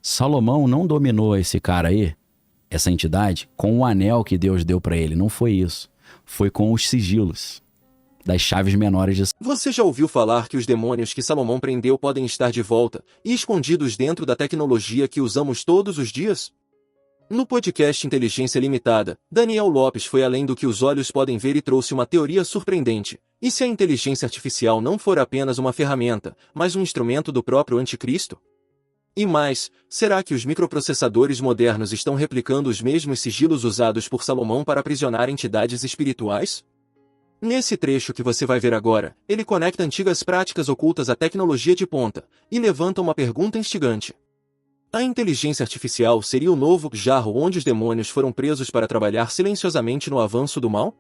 Salomão não dominou esse cara aí, essa entidade, com o anel que Deus deu pra ele. Não foi isso. Foi com os sigilos das chaves menores de... Você já ouviu falar que os demônios que Salomão prendeu podem estar de volta e escondidos dentro da tecnologia que usamos todos os dias? No podcast Inteligência Limitada, Daniel Lopes foi além do que os olhos podem ver e trouxe uma teoria surpreendente. E se a inteligência artificial não for apenas uma ferramenta, mas um instrumento do próprio anticristo? E mais, será que os microprocessadores modernos estão replicando os mesmos sigilos usados por Salomão para aprisionar entidades espirituais? Nesse trecho que você vai ver agora, ele conecta antigas práticas ocultas à tecnologia de ponta e levanta uma pergunta instigante. A inteligência artificial seria o novo jarro onde os demônios foram presos para trabalhar silenciosamente no avanço do mal?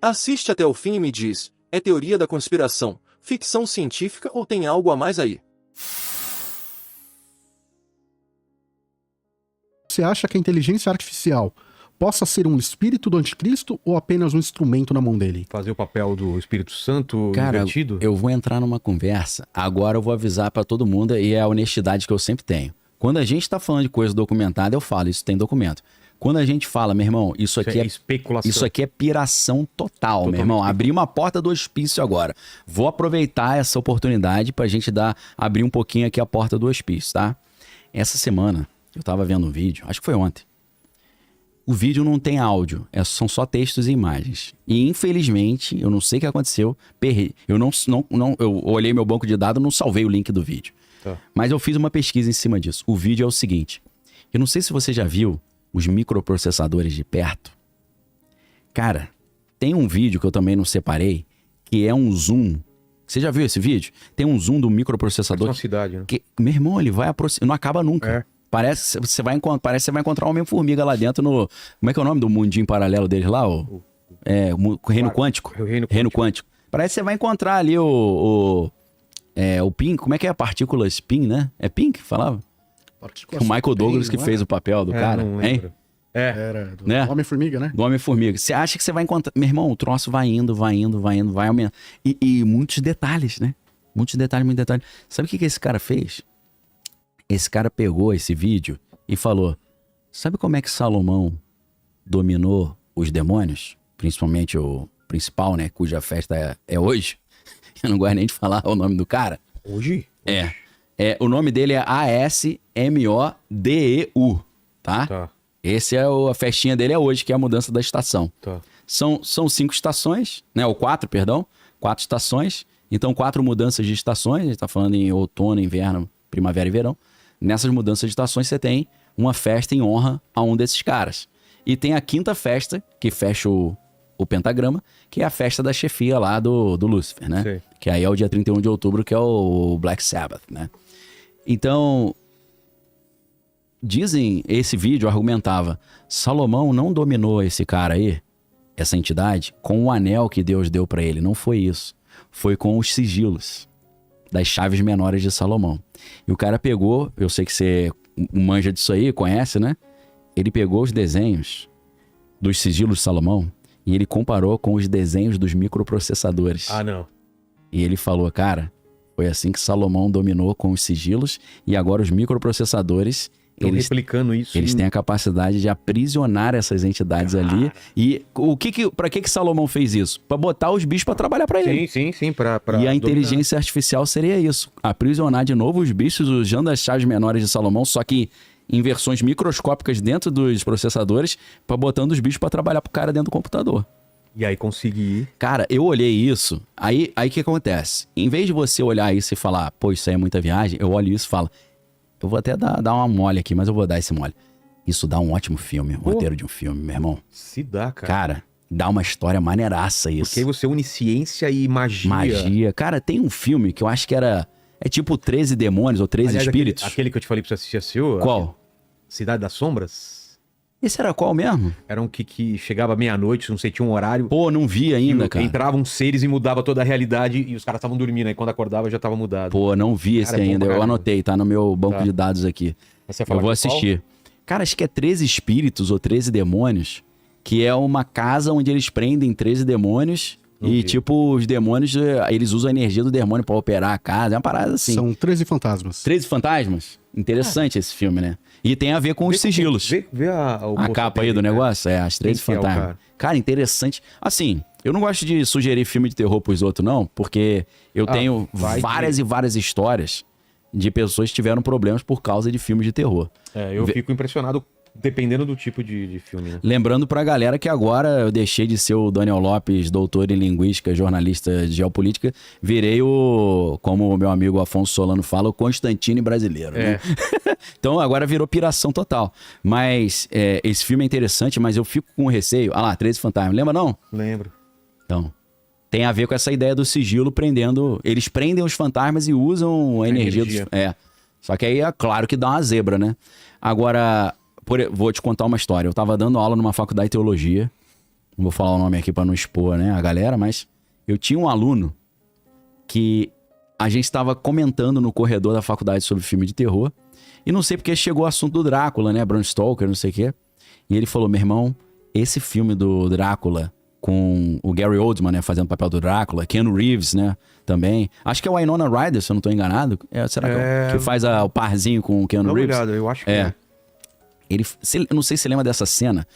Assiste até o fim e me diz, é teoria da conspiração, ficção científica ou tem algo a mais aí? Você acha que a inteligência artificial possa ser um espírito do anticristo ou apenas um instrumento na mão dele? Fazer o papel do Espírito Santo invertido? Eu vou entrar numa conversa, agora eu vou avisar pra todo mundo e é a honestidade que eu sempre tenho. Quando a gente tá falando de coisa documentada, eu falo, isso tem documento. Quando a gente fala, meu irmão, isso aqui é especulação. Isso aqui é piração total, meu irmão. Abri uma porta do hospício agora. Vou aproveitar essa oportunidade pra gente abrir um pouquinho aqui a porta do hospício, tá? Essa semana, eu tava vendo um vídeo, acho que foi ontem. O vídeo não tem áudio, são só textos e imagens. E infelizmente, eu não sei o que aconteceu, eu olhei meu banco de dados, não salvei o link do vídeo. Tá. Mas eu fiz uma pesquisa em cima disso. O vídeo é o seguinte, eu não sei se você já viu os microprocessadores de perto. Cara, tem um vídeo que eu também não separei, que é um zoom. Você já viu esse vídeo? Tem um zoom do microprocessador. É uma cidade, né? Meu irmão, ele vai aproximar, não acaba nunca. É. Parece que você vai encontrar um Homem-Formiga lá dentro no... Como é que é o nome do mundinho paralelo deles lá? O Reino Quântico. Reino Quântico. Parece que você vai encontrar ali o PIN. Como é que é a partícula spin, né? É PIN que falava? O Michael Douglas que fez o papel do cara. Não lembro. Hein? Era do Né? Homem-Formiga, né? Do Homem-Formiga. Você acha que você vai encontrar... Meu irmão, o troço vai indo, vai aumentando. E muitos detalhes, né? Muitos detalhes. Sabe o que esse cara fez? Esse cara pegou esse vídeo e falou, sabe como é que Salomão dominou os demônios? Principalmente o principal, né? Cuja festa é hoje. Eu não gosto nem de falar o nome do cara. Hoje? O nome dele é ASMODEU, tá? Tá. A festinha dele é hoje, que é a mudança da estação. Tá. São 5 estações, né? Ou 4, perdão. 4 estações. Então, 4 mudanças de estações. A gente tá falando em outono, inverno, primavera e verão. Nessas mudanças de estações, você tem uma festa em honra a um desses caras. E tem a 5ª festa, que fecha o pentagrama, que é a festa da chefia lá do Lúcifer, né? Sim. Que aí é o dia 31 de outubro, que é o Black Sabbath, né? Então, esse vídeo argumentava, Salomão não dominou esse cara aí, essa entidade, com o anel que Deus deu pra ele. Não foi isso. Foi com os sigilos das chaves menores de Salomão. E o cara pegou, eu sei que você manja disso aí, conhece, né? Ele pegou os desenhos dos sigilos de Salomão e ele comparou com os desenhos dos microprocessadores. Ah, não. E ele falou, cara, foi assim que Salomão dominou com os sigilos e agora os microprocessadores... Estão replicando isso. Eles têm a capacidade de aprisionar essas entidades ali. E pra que Salomão fez isso? Pra botar os bichos pra trabalhar pra ele. Sim. E a inteligência artificial seria isso. Aprisionar de novo os bichos usando as chaves menores de Salomão, só que em versões microscópicas dentro dos processadores, pra botando os bichos pra trabalhar pro cara dentro do computador. E aí conseguir... Cara, eu olhei isso, aí o que acontece? Em vez de você olhar isso e falar, pô, isso aí é muita viagem, eu olho isso e falo... Eu vou até dar uma mole aqui, mas eu vou dar esse mole. Isso dá um ótimo filme, um roteiro de um filme, meu irmão. Se dá, cara. Cara, dá uma história maneiraça isso. Porque aí você une ciência e magia. Magia. Cara, tem um filme que eu acho que era... É tipo 13 demônios ou 13 espíritos. Aquele que eu te falei pra você assistir, assistiu? Qual? Cidade das Sombras? Esse era qual mesmo? Era um que chegava meia-noite, não sei, tinha um horário. Pô, não vi ainda, cara. Entravam seres e mudava toda a realidade e os caras estavam dormindo. Aí quando acordava já tava mudado. Pô, não vi esse ainda. Eu anotei, tá no meu banco de dados aqui. Eu vou assistir. Qual? Cara, acho que é 13 espíritos ou 13 demônios, que é uma casa onde eles prendem 13 demônios Não E vi. tipo, os demônios, eles usam a energia do demônio pra operar a casa. É uma parada assim. São 13 fantasmas. 13 fantasmas? Interessante esse filme, né? E tem a ver com os sigilos. Vê o A moço capa aí dele, do né? negócio? É, as 13 Quem que é o fantasmas. cara? Cara, interessante. Assim, eu não gosto de sugerir filme de terror pros outros, não, porque eu tenho várias e várias histórias de pessoas que tiveram problemas por causa de filmes de terror. Eu fico impressionado dependendo do tipo de filme, né? Lembrando pra galera que agora eu deixei de ser o Daniel Lopes, doutor em linguística, jornalista de geopolítica, virei o, como o meu amigo Afonso Solano fala, o Constantine brasileiro, né? Então agora virou piração total. Mas esse filme é interessante, mas eu fico com receio. Ah lá, 13 fantasmas, lembra não? Lembro. Então, tem a ver com essa ideia do sigilo prendendo... Eles prendem os fantasmas e usam a energia. Só que aí é claro que dá uma zebra, né? Agora... Vou te contar uma história. Eu tava dando aula numa faculdade de teologia. Não vou falar o nome aqui pra não expor, né, a galera, mas eu tinha um aluno que a gente estava comentando no corredor da faculdade sobre filme de terror. E não sei porque chegou o assunto do Drácula, né? Bram Stoker, não sei o quê. E ele falou, meu irmão, esse filme do Drácula com o Gary Oldman, né, fazendo o papel do Drácula, Keanu Reeves, né, também. Acho que é o Winona Ryder, se eu não tô enganado. Será que faz o parzinho com o Keanu Dá uma Reeves? olhada, eu acho que é. Eu não sei se você lembra dessa cena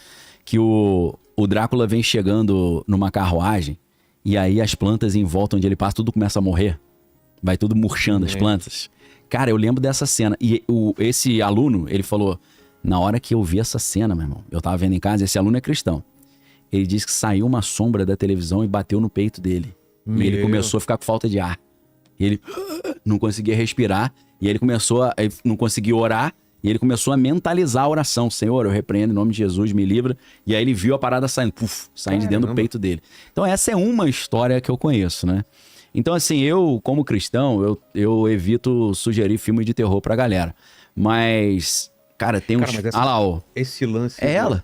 que o Drácula vem chegando numa carruagem e aí as plantas em volta onde ele passa, tudo começa a morrer. Vai tudo murchando as plantas. Cara, eu lembro dessa cena. E esse aluno, ele falou, na hora que eu vi essa cena, meu irmão, eu tava vendo em casa, esse aluno é cristão. Ele disse que saiu uma sombra da televisão e bateu no peito dele. E ele começou a ficar com falta de ar. E ele não conseguia respirar. E ele não conseguia orar. E ele começou a mentalizar a oração. Senhor, eu repreendo em nome de Jesus, me livra. E aí ele viu a parada saindo de dentro do peito dele. Então essa é uma história que eu conheço, né? Então assim, eu como cristão, eu evito sugerir filme de terror pra galera. Mas, cara, tem uns... Ah lá, ó. Esse lance... É ela?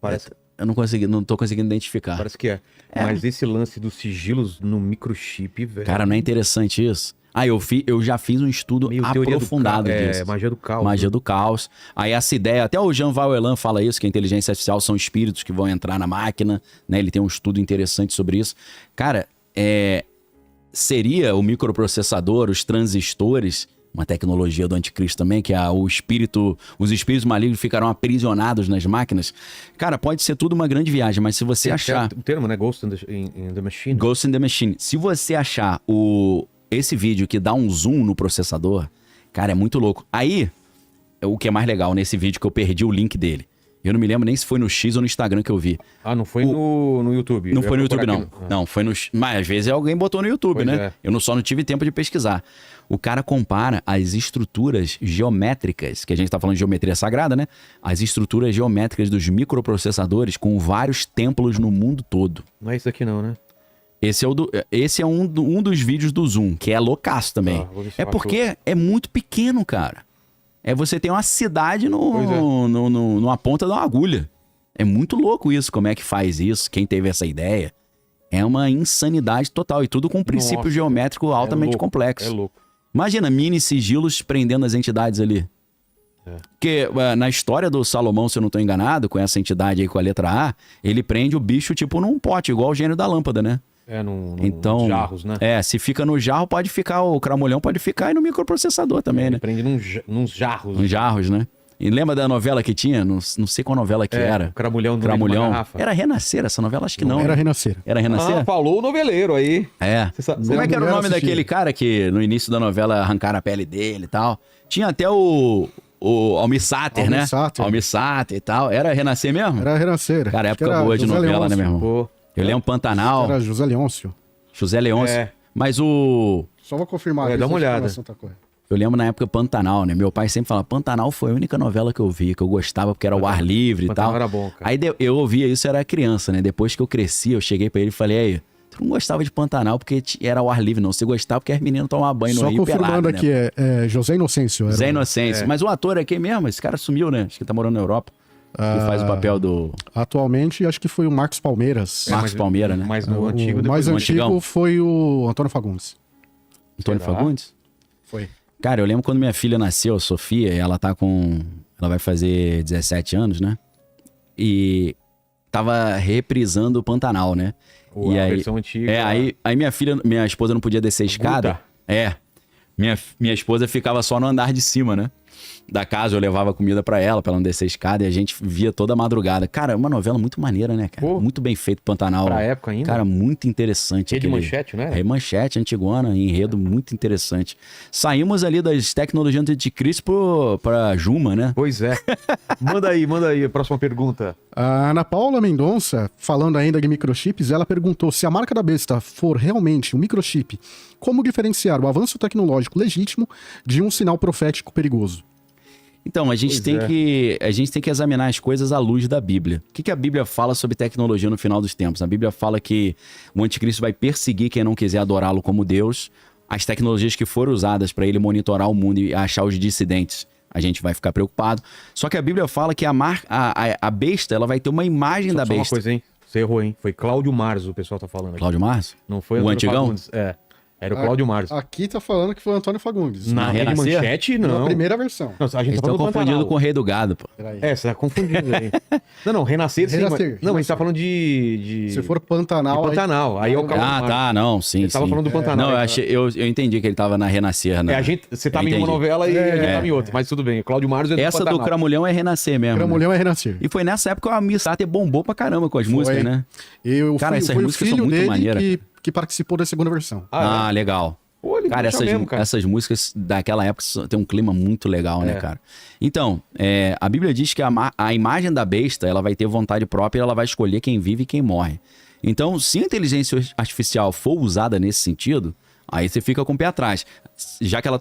Parece... Eu não tô conseguindo identificar. Parece que é. Mas esse lance dos sigilos no microchip, velho... Cara, não é interessante isso? Eu já fiz um estudo aprofundado disso. Magia do caos. Magia do caos. Aí essa ideia, até o Jean Valjean fala isso, que a inteligência artificial são espíritos que vão entrar na máquina, né? Ele tem um estudo interessante sobre isso. Cara, seria o microprocessador, os transistores, uma tecnologia do anticristo também, que é os espíritos malignos ficarão aprisionados nas máquinas. Cara, pode ser tudo uma grande viagem, mas se você achar... O termo, né? Ghost in the Machine. Ghost in the Machine. Se você achar esse vídeo que dá um zoom no processador, cara, é muito louco. Aí, o que é mais legal nesse vídeo que eu perdi o link dele. Eu não me lembro nem se foi no X ou no Instagram que eu vi. Ah, não foi no YouTube? Não foi no YouTube, não. Não, foi no... Mas às vezes alguém botou no YouTube, Pois né? é. Eu só não tive tempo de pesquisar. O cara compara as estruturas geométricas, que a gente tá falando de geometria sagrada, né? As estruturas geométricas dos microprocessadores com vários templos no mundo todo. Não é isso aqui não, né? Esse é um dos vídeos do Zoom, que é loucaço também. Vou ver se eu acho. Porque é muito pequeno, cara. Você tem uma cidade numa ponta de uma agulha. É muito louco isso, como é que faz isso, quem teve essa ideia. É uma insanidade total, e tudo com um princípio Nossa, geométrico altamente louco, complexo. É louco. Imagina, mini sigilos prendendo as entidades ali. Porque na história do Salomão, se eu não estou enganado, com essa entidade aí com a letra A, ele prende o bicho tipo num pote, igual o gênio da lâmpada, né? Então, nos jarros, né? Se fica no jarro, pode ficar, o cramulhão pode ficar aí no microprocessador também, Ele né? prende nos jarros. Nos jarros, né? E lembra da novela que tinha? Não sei qual novela que era. O Cramulhão no meio de uma garrafa. Era Renascer essa novela? Acho que não. Era né? Renascer. Era Renascer? Ah, falou o noveleiro aí. Como é que era o mulher nome assistia. daquele cara que no início da novela arrancaram a pele dele e tal? Tinha até o Almir Sater, né? Almir Sater e tal. Era Renascer mesmo? Era Renascer. Cara, Acho que época era boa de José novela, Leôncio. né, meu irmão? Pô. Eu lembro Pantanal, Era José Leôncio. José Leôncio. Mas Só vou confirmar. Dá uma olhada. Eu lembro na época Pantanal, né? Meu pai sempre falava, Pantanal foi a única novela que eu vi, que eu gostava porque era o ar livre e Pantanal tal. era bom, cara. Aí eu ouvia isso, eu era criança, né? Depois que eu cresci, eu cheguei pra ele e falei, aí, tu não gostava de Pantanal porque era o ar livre, não. Você gostava porque as meninas tomavam banho no Só rio confirmando pelado, aqui, né? é José Inocêncio. Era Zé Inocêncio. Mas o ator é quem mesmo? Esse cara sumiu, né? Acho que tá morando na Europa. Ele faz o papel do Atualmente, acho que foi o Marcos Palmeiras. Marcos Palmeira, né? Mas no O antigo... mais depois- antigo antigão. foi o Antônio Fagundes. Antônio Será? Fagundes. Foi. Cara, eu lembro quando minha filha nasceu, a Sofia, e ela vai fazer 17 anos, né? E tava reprisando o Pantanal, né? Ou E a aí- versão antiga. Aí minha esposa não podia descer a escada. Guta. Minha esposa ficava só no andar de cima, né? Da casa, eu levava comida pra ela não descer a escada, e a gente via toda a madrugada. Cara, é uma novela muito maneira, né, cara? Pô. Muito bem feito, Pantanal. Pra época ainda. Cara, muito interessante. Rede Manchete, né? É, Manchete, Antigona, enredo muito interessante. Saímos ali das tecnologias de Cristo pra Juma, né? Pois é. Manda aí, a próxima pergunta. A Ana Paula Mendonça, falando ainda de microchips, ela perguntou se a marca da besta for realmente um microchip, como diferenciar o avanço tecnológico legítimo de um sinal profético perigoso? Então, a gente Pois tem que examinar as coisas à luz da Bíblia. O que a Bíblia fala sobre tecnologia no final dos tempos? A Bíblia fala que o anticristo vai perseguir quem não quiser adorá-lo como Deus. As tecnologias que foram usadas para ele monitorar o mundo e achar os dissidentes, a gente vai ficar preocupado. Só que a Bíblia fala que a besta, ela vai ter uma imagem da Só uma besta. coisa, hein? Você errou, hein? Foi Cláudio Marzo, o pessoal tá falando aqui. Cláudio Março? Não foi O Antônio antigão? Fagundes. É. Era o Cláudio Marzo. Aqui tá falando que foi o Antônio Fagundes. Na Rede Renascer? Manchete, Na não. primeira versão. Não, a gente Eles tá estão falando do confundindo Pantanal. com o Rei do Gado, pô. Peraí. É, você tá confundindo aí. Não, Renascer sim. Renascer, Não, a gente tá Renascer. falando de Se for Pantanal... de Pantanal. Aí é o Cláudio Ah, Marzo. tá, não, sim, Ele tava sim. falando do Pantanal. Não, eu entendi que ele tava na Renascer, né? Você tava Eu em uma entendi. novela e a gente tava em outra, mas tudo bem. O Cláudio Marzo é do Essa do Pantanal. Cramulhão é Renascer mesmo. né? Cramulhão é Renascer. E foi nessa época que a Miss Sater bombou pra caramba com as músicas, né? Cara, essas foi o músicas são filho muito dele maneiras. que participou da segunda versão. Ah, legal. Pô, ele Cara, puxa mesmo, cara. essas músicas daquela época tem um clima muito legal, né, É. cara? Então, a Bíblia diz que a imagem da besta, ela vai ter vontade própria e ela vai escolher quem vive e quem morre. Então, se a inteligência artificial for usada nesse sentido, aí você fica com o pé atrás. Já que ela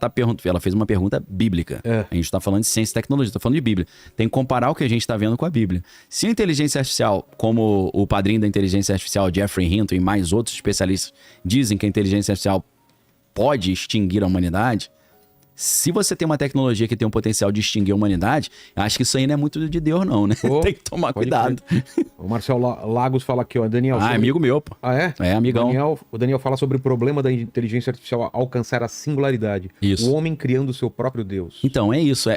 fez uma pergunta bíblica. É. A gente tá falando de ciência e tecnologia, tá falando de Bíblia. Tem que comparar o que a gente tá vendo com a Bíblia. Se a inteligência artificial, como o padrinho da inteligência artificial, Jeffrey Hinton, e mais outros especialistas dizem que a inteligência artificial pode extinguir a humanidade, se você tem uma tecnologia que tem um potencial de extinguir a humanidade, acho que isso aí não é muito de Deus não, né? Pô, Tem que tomar pode cuidado. O Marcel Lagos fala aqui, ó, Daniel. Ah, sobre- amigo meu, pô. Ah, é? É, amigão. O Daniel fala sobre o problema da inteligência artificial alcançar a singularidade. Isso. O homem criando o seu próprio Deus. Então, é isso.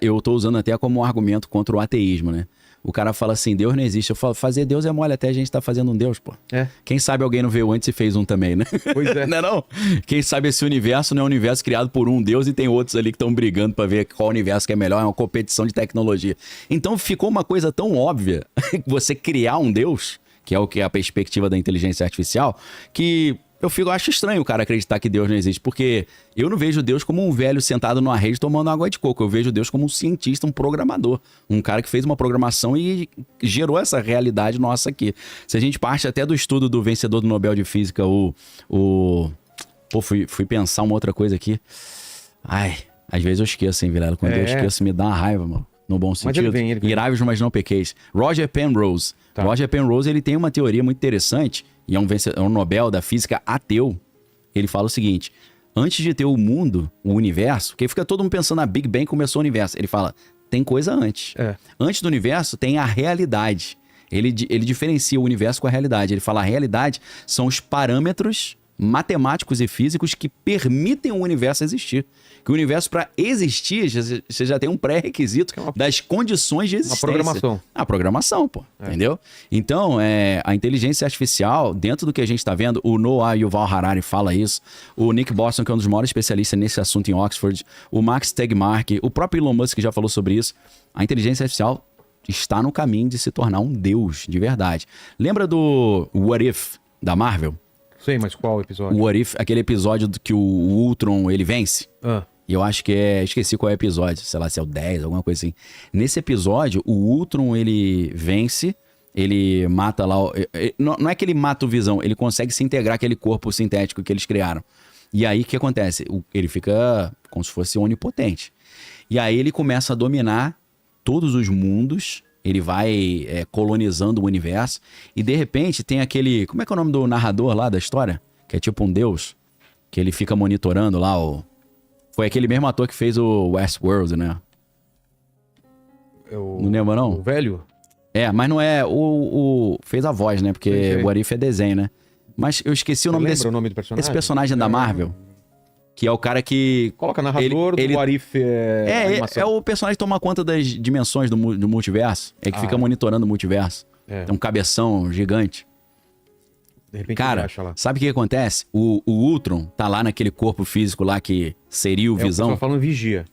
Eu tô usando até como um argumento contra o ateísmo, né? O cara fala assim, Deus não existe. Eu falo, fazer Deus é mole, até a gente tá fazendo um Deus, pô. É. Quem sabe alguém não veio antes e fez um também, né? Pois é. Não é não? Quem sabe esse universo não é um universo criado por um Deus e tem outros ali que estão brigando pra ver qual universo que é melhor, é uma competição de tecnologia. Então ficou uma coisa tão óbvia você criar um Deus, que é o que é a perspectiva da inteligência artificial, que eu acho estranho o cara acreditar que Deus não existe, porque eu não vejo Deus como um velho sentado numa rede tomando água de coco. Eu vejo Deus como um cientista, um programador, um cara que fez uma programação e gerou essa realidade nossa aqui. Se a gente parte até do estudo do vencedor do Nobel de Física, fui pensar uma outra coisa aqui. Ai, às vezes eu esqueço, hein, Vilela? Quando eu esqueço, me dá uma raiva, mano. No bom sentido. ele vem. Iráveis, mas não pequeis. Roger Penrose. Tá. Roger Penrose, ele tem uma teoria muito interessante, e é um Nobel da física ateu. Ele fala o seguinte: antes de ter o mundo, o universo, porque fica todo mundo pensando na Big Bang, começou o universo. Ele fala, tem coisa antes. É. Antes do universo tem a realidade. Ele diferencia o universo com a realidade. Ele fala, a realidade são os parâmetros matemáticos e físicos que permitem o universo existir. Que o universo, para existir, você já tem um pré-requisito das condições de existência. programação. A programação, pô. Entendeu? Então, a inteligência artificial, dentro do que a gente está vendo, o Noah Yuval Harari fala isso, o Nick Bostrom, que é um dos maiores especialistas nesse assunto em Oxford, o Max Tegmark, o próprio Elon Musk já falou sobre isso. A inteligência artificial está no caminho de se tornar um deus de verdade. Lembra do What If, da Marvel? Sei, mas qual episódio? O What If, aquele episódio do que o Ultron, ele vence? Ah, E eu acho que esqueci qual é o episódio, sei lá se é o 10, alguma coisa assim. Nesse episódio, o Ultron, ele vence, ele mata lá... Não é que ele mata o Visão, ele consegue se integrar aquele corpo sintético que eles criaram. E aí, o que acontece? Ele fica como se fosse onipotente. E aí, ele começa a dominar todos os mundos, ele vai colonizando o universo, e de repente tem aquele... Como é que é o nome do narrador lá da história? Que é tipo um deus, que ele fica monitorando lá o... Foi aquele mesmo ator que fez o Westworld, né? Não lembra, não? O velho? Mas não é fez a voz, né? Porque Sei. o What If é desenho, né? Mas eu esqueci o nome Lembra desse... o nome do personagem? Esse personagem da Marvel, que é o cara que... Coloca narrador do Arif animação. É o personagem que toma conta das dimensões do multiverso. É que fica monitorando o multiverso. É. É um cabeção gigante. De repente ele Cara, acha lá. sabe o que acontece? O Ultron tá lá naquele corpo físico lá que seria o Visão. Só falando vigia.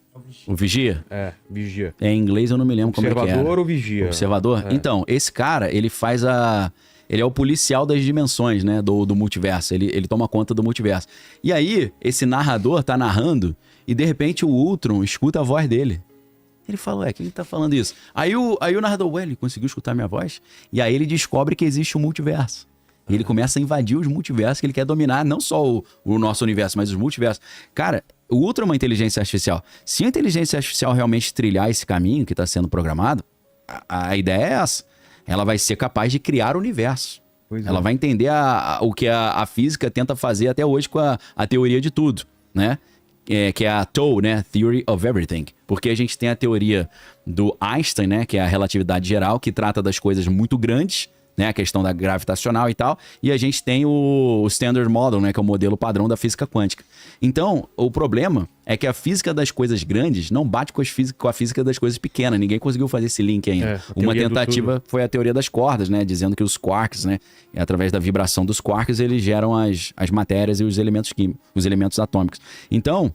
O Vigia? Vigia. Em inglês eu não me lembro como é que era. Observador ou vigia? Observador? É. Então, esse cara, ele faz a... Ele é o policial das dimensões, né? Do multiverso. Ele toma conta do multiverso. E aí, esse narrador tá narrando e, de repente, o Ultron escuta a voz dele. Ele fala, ué, quem tá falando isso? Aí o narrador, ué, ele conseguiu escutar minha voz? E aí ele descobre que existe um multiverso. E ele começa a invadir os multiversos, que ele quer dominar não só o nosso universo, mas os multiversos. Cara, o Ultron é uma inteligência artificial. Se a inteligência artificial realmente trilhar esse caminho que está sendo programado, a ideia é essa. Ela vai ser capaz de criar o universo. Pois Ela vai entender o que a física tenta fazer até hoje com a teoria de tudo, né? Que é a TOE, né? Theory of Everything. Porque a gente tem a teoria do Einstein, né? Que é a relatividade geral, que trata das coisas muito grandes, né? A questão da gravitacional e tal. E a gente tem o Standard Model, né? Que é o modelo padrão da física quântica. Então, o problema é que a física das coisas grandes não bate com a física das coisas pequenas. Ninguém conseguiu fazer esse link ainda. Uma tentativa foi a teoria das cordas, né? Dizendo que os quarks, né? Através da vibração dos quarks, eles geram as matérias e os elementos químicos, os elementos atômicos. Então,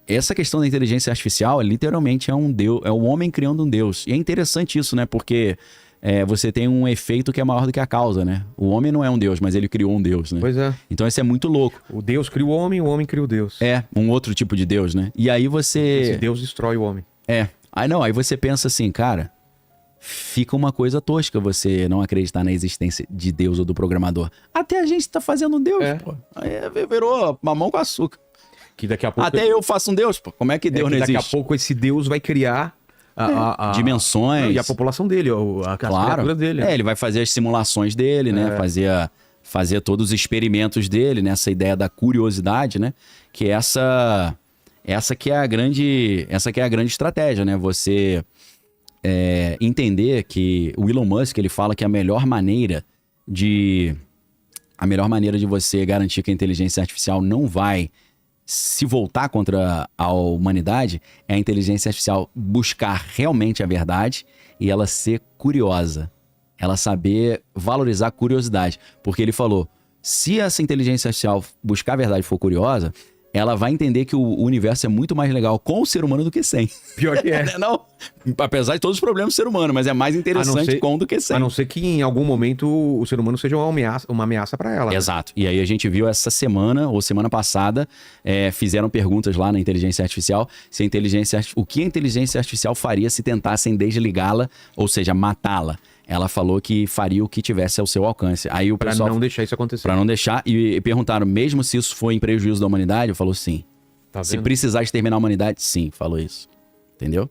essa questão da inteligência artificial, literalmente, é um Deus, é o homem criando um Deus. E é interessante isso, né? Porque você tem um efeito que é maior do que a causa, né? O homem não é um Deus, mas ele criou um Deus, né? Pois é. Então isso é muito louco. O Deus cria o homem cria o Deus. É, um outro tipo de Deus, né? E aí você... Esse Deus destrói o homem. Aí você pensa assim, cara, fica uma coisa tosca você não acreditar na existência de Deus ou do programador. Até a gente tá fazendo um Deus, pô. Aí virou mamão com açúcar. Que daqui a pouco... Até eu faço um Deus, pô. Como é que Deus não existe? Daqui a pouco esse Deus vai criar... dimensões. E a população dele, as criaturas dele. Ele vai fazer as simulações dele, né? Fazer todos os experimentos dele, nessa ideia da curiosidade, né? Que essa que é a grande estratégia, né? Você entender que o Elon Musk, ele fala que a melhor maneira de você garantir que a inteligência artificial não vai se voltar contra a humanidade é a inteligência artificial buscar realmente a verdade e ela ser curiosa. Ela saber valorizar a curiosidade. Porque ele falou, se essa inteligência artificial buscar a verdade e for curiosa, ela vai entender que o universo é muito mais legal com o ser humano do que sem. Pior que é. Não, apesar de todos os problemas do ser humano, mas é mais interessante com do que sem. A não ser que em algum momento o ser humano seja uma ameaça para ela. Exato. E aí a gente viu essa semana, ou semana passada, fizeram perguntas lá na inteligência artificial, o que a inteligência artificial faria se tentassem desligá-la, ou seja, matá-la. Ela falou que faria o que tivesse ao seu alcance. Aí o pessoal... Pra não deixar isso acontecer. Pra não deixar. E perguntaram, mesmo se isso for em prejuízo da humanidade? Eu falou sim. Tá se vendo? precisar exterminar a humanidade, sim. Falou isso. Entendeu?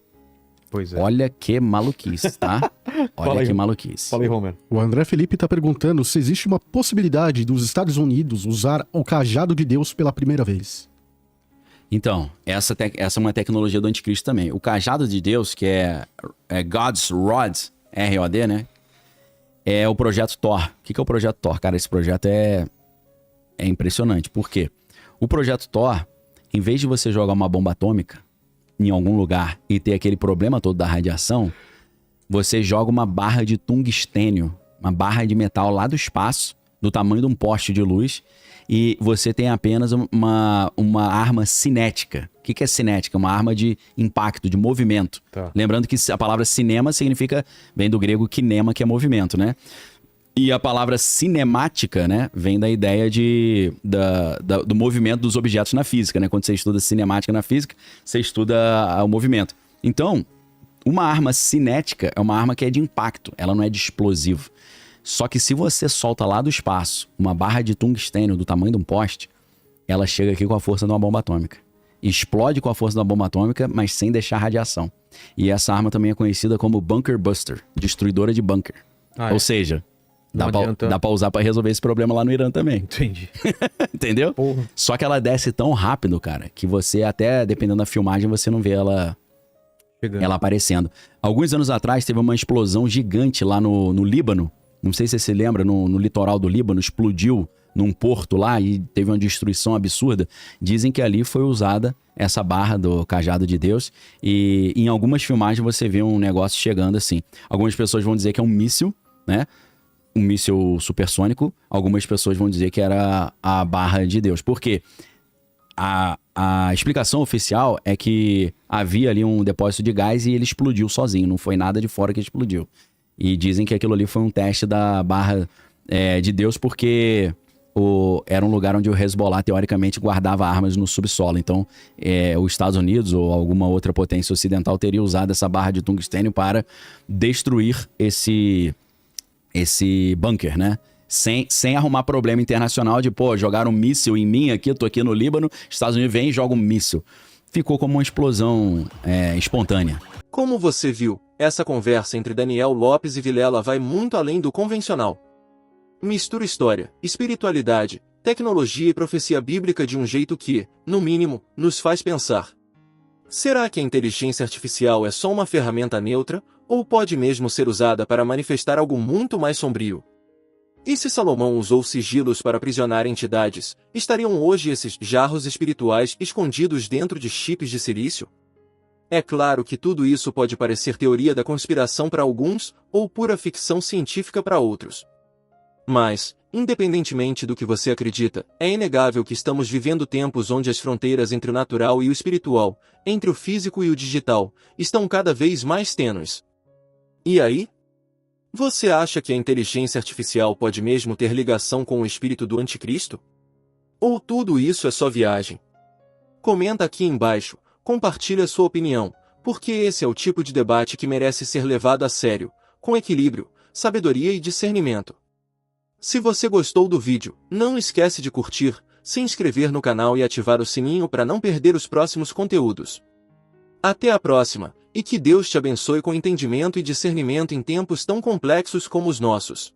Pois é. Olha que maluquice, tá? Olha que maluquice. Fala aí, Romer. O André Felipe tá perguntando se existe uma possibilidade dos Estados Unidos usar o cajado de Deus pela primeira vez. Então, essa é uma tecnologia do anticristo também. O cajado de Deus, que é God's Rod, ROD, né? É o projeto Thor. O que é o projeto Thor? Cara, esse projeto é impressionante. Por quê? O projeto Thor, em vez de você jogar uma bomba atômica em algum lugar e ter aquele problema todo da radiação, você joga uma barra de tungstênio, uma barra de metal lá do espaço, do tamanho de um poste de luz, e você tem apenas uma arma cinética. O que é cinética? Uma arma de impacto, de movimento. Tá. Lembrando que a palavra cinema vem do grego kinema, que é movimento, né? E a palavra cinemática, né, vem da ideia do movimento dos objetos na física, né? Quando você estuda cinemática na física, você estuda o movimento. Então, uma arma cinética é uma arma que é de impacto, ela não é de explosivo. Só que se você solta lá do espaço uma barra de tungstênio do tamanho de um poste, ela chega aqui com a força de uma bomba atômica. Explode com a força da bomba atômica, mas sem deixar radiação. E essa arma também é conhecida como Bunker Buster, destruidora de bunker. Ou seja, dá pra usar pra resolver esse problema lá no Irã também. Entendi. Entendeu? Porra. Só que ela desce tão rápido, cara, que você até, dependendo da filmagem, você não vê ela aparecendo. Alguns anos atrás teve uma explosão gigante lá no Líbano. Não sei se você se lembra, no litoral do Líbano, explodiu num porto lá e teve uma destruição absurda. Dizem que ali foi usada essa barra do cajado de Deus e em algumas filmagens você vê um negócio chegando assim. Algumas pessoas vão dizer que é um míssil, né? um míssil supersônico, algumas pessoas vão dizer que era a barra de Deus. Por quê? A explicação oficial é que havia ali um depósito de gás e ele explodiu sozinho, não foi nada de fora que explodiu. E dizem que aquilo ali foi um teste da barra de Deus, porque era um lugar onde o Hezbollah, teoricamente, guardava armas no subsolo. Então, os Estados Unidos ou alguma outra potência ocidental teria usado essa barra de tungstênio para destruir esse bunker, né? Sem arrumar problema internacional de, jogaram um míssil em mim aqui, eu tô aqui no Líbano, Estados Unidos vem e joga um míssil. Ficou como uma explosão espontânea. Como você viu, essa conversa entre Daniel Lopes e Vilela vai muito além do convencional. Mistura história, espiritualidade, tecnologia e profecia bíblica de um jeito que, no mínimo, nos faz pensar. Será que a inteligência artificial é só uma ferramenta neutra, ou pode mesmo ser usada para manifestar algo muito mais sombrio? E se Salomão usou sigilos para aprisionar entidades, estariam hoje esses jarros espirituais escondidos dentro de chips de silício? É claro que tudo isso pode parecer teoria da conspiração para alguns, ou pura ficção científica para outros. Mas, independentemente do que você acredita, é inegável que estamos vivendo tempos onde as fronteiras entre o natural e o espiritual, entre o físico e o digital, estão cada vez mais tênues. E aí? Você acha que a inteligência artificial pode mesmo ter ligação com o espírito do anticristo? Ou tudo isso é só viagem? Comenta aqui embaixo, compartilhe a sua opinião, porque esse é o tipo de debate que merece ser levado a sério, com equilíbrio, sabedoria e discernimento. Se você gostou do vídeo, não esquece de curtir, se inscrever no canal e ativar o sininho para não perder os próximos conteúdos. Até a próxima, e que Deus te abençoe com entendimento e discernimento em tempos tão complexos como os nossos.